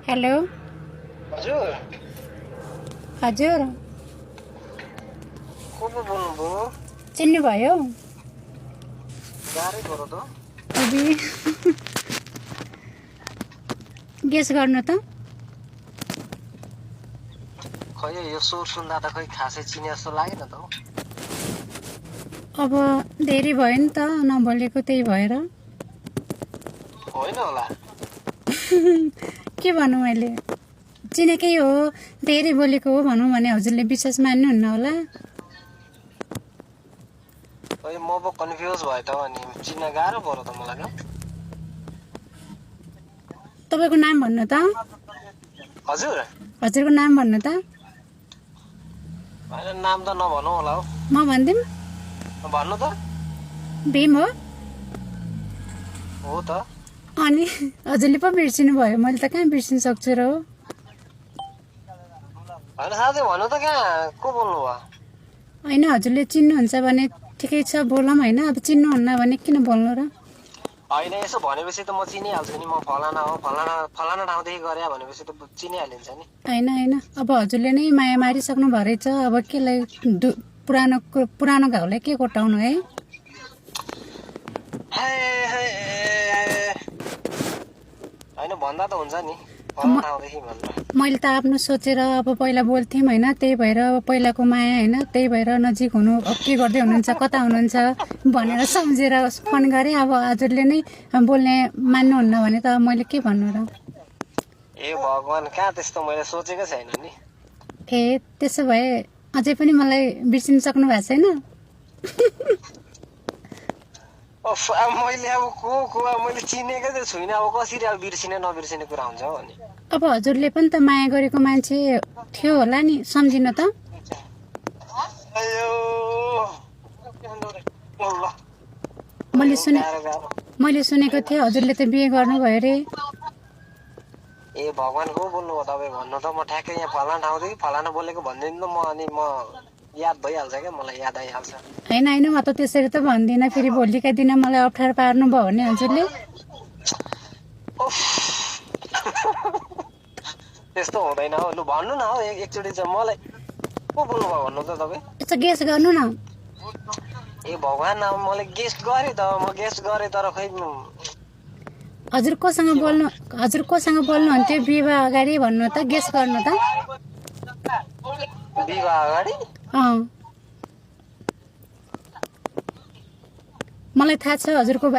Hello हजुर हजुर को पो बोल्नुभयो चिन्नुभयो गाह्रै पऱ्यो त अबि गेस गर्नु त खै यो स्वर सुन्दा त खै खासै चिने जस्तो लागेन त हौ। अब धेरै भयो नि त नबोलेको त्यही भएर होइन होला के भन्नु मैले चिनेकै हो धेरै बोलेको हो भनौँ भने हजुरले विश्वास मान्नुहुन्न होला खै म पो कन्फ्युज भयो त अनि चिन्न गाह्रो पऱ्यो त मलाई त तपाईँको नाम भन्नु त हजुर हजुरको नाम भन्नु त होइन नाम त नभनौँ होला हौ म भनिदिउँ भन्नु त भीम हो हो त अनि हजुरले पो बिर्सिनु भयो मैले त कहाँ बिर्सिनु सक्छु र हो होइन साथै भन्नु त कहाँ को बोल्नु भयो होइन हजुरले चिन्नुहुन्छ भने ठिकै छ बोलौँ होइन अब चिन्नुहुन्न भने किन बोल्नु र होइन यसो भनेपछि त म चिनिहाल्छु नि म फलाना हो फलाना ठाउँदेखि गरे भनेपछि त चिनिहालिन्छ नि होइन होइन अब हजुरले नै माया मारिसक्नु भयो रहेछ अब केलाई पुरानो घाउलाई के कोटाउनु है होइन भन्दा त हुन्छ नि फलाना ठाउँदेखि भनेर मैले त आफ्नो सोचेर अब पहिला बोल्थेँ होइन त्यही भएर अब पहिलाको माया होइन त्यही भएर नजिक हुनु अब के गर्दै हुनुहुन्छ कता हुनुहुन्छ भनेर सम्झेर फोन गरेँ अब हजुरले नै बोल्ने मान्नुहुन्न भने त अब मैले के भन्नु र ए भगवान् कहाँ त्यस्तो मैले सोचेकै छैन नि ए त्यसो भए अझै पनि मलाई बिर्सिन सक्नु भएको छैन अब मैले अब को अब मैले चिनेकै त छुइनँ अब कसरी अब बिर्सिने नबिर्सिने कुरा हुन्छ हौ अनि अब हजुरले पनि त माया गरेको मान्छे थियो होला नि सम्झिनु त मैले सुनेको थिएँ हजुरले त बिहे गर्नुभयो अरे ए भगवान् को बोल्नुभयो तपाईँ भन्नु त म ठ्याक्कै यहाँ फलाना ठाउँदेखि फलाना बोलेको भनिदिनु त म अनि म याद भइहाल्छ क्या मलाई याद आइहाल्छ होइन होइन म त त्यसरी त भन्दिनँ फेरि भोलिका दिन मलाई अप्ठ्यारो पार्नुभयो भने हजुरले त्यस्तो हुँदैन हौ लु भन्नु न हौ एकचोटि चाहिँ मलाई को बोल्नुभयो भन्नु त तपाईँ यसो गेस गर्नु न ए भगवान् अब मैले गेस्ट गरेँ त म गेस्ट गरेँ तर खै हजुर कोसँग बोल्नुहुन्थ्यो विवाह अगाडि भन्नु त गेस गर्नु त विवाह अगाडि मलाई थाहा छ हजुरको